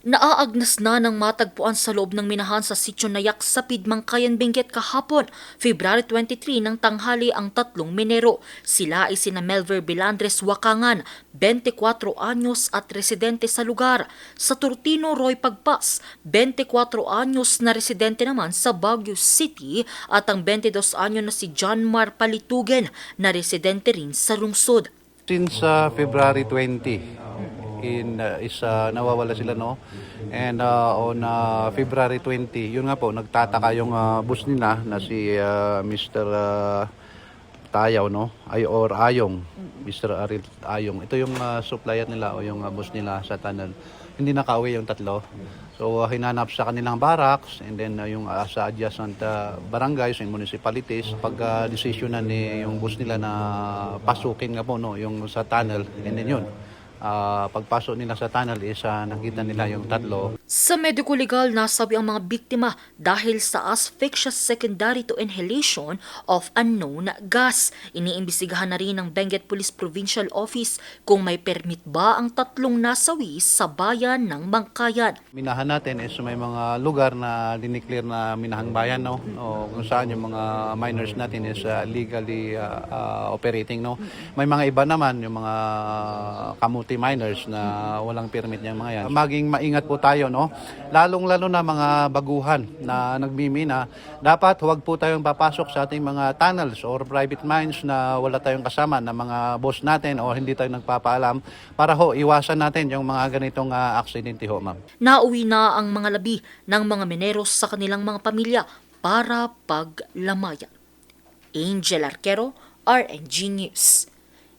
Naaagnas na ng matagpuan sa loob ng minahan sa Sitio Nayak sa Pidmangkayan, Benguet kahapon, February 23 ng tanghali ang tatlong minero. Sila ay sina Melver Bilandres Wakangan, 24 anyos at residente sa lugar. Sa Turtino Roy Pagpas, 24 anyos na residente naman sa Baguio City at ang 22 anyo na si John Mar Palitugen na residente rin sa lungsod. Since February 20 nawawala sila, no, and on February 20 yun nga po nagtataka yung boss nila na si Mr. Tayaw, no, Ayong, Mr. Aril Ayong. Ito yung supplier nila o yung boss nila sa tunnel. Hindi nakauwi yung tatlo. So hinanap sa kanilang barracks, and then yung sa adjacent barangays and municipalities, pag desisyonan ni yung boss nila na pasukin nga po, no, yung sa tunnel, and then yun pagpasok nila sa tunnel is nakita nila yung tatlo. Sa mediko legal, nasabi ang mga biktima dahil sa asphyxia secondary to inhalation of unknown gas. Iniimbestigahan na rin ng Benguet Police Provincial Office kung may permit ba ang tatlong nasawi sa bayan ng Bangkayan. Minahan natin is may mga lugar na dineclare na minahang bayan, no, o kung saan yung mga miners natin is legally operating, no. May mga iba naman yung mga kamuti miners na walang permit niyang mga yan. Maging maingat po tayo, no? Lalong-lalo na mga baguhan na nagmimina, dapat huwag po tayong papasok sa ating mga tunnels or private mines na wala tayong kasama na mga boss natin o hindi tayo nagpapaalam para ho iwasan natin yung mga ganitong aksidente ho, ma'am. Nauwi na ang mga labi ng mga mineros sa kanilang mga pamilya para paglamayan. Angel Arquero, RNG News.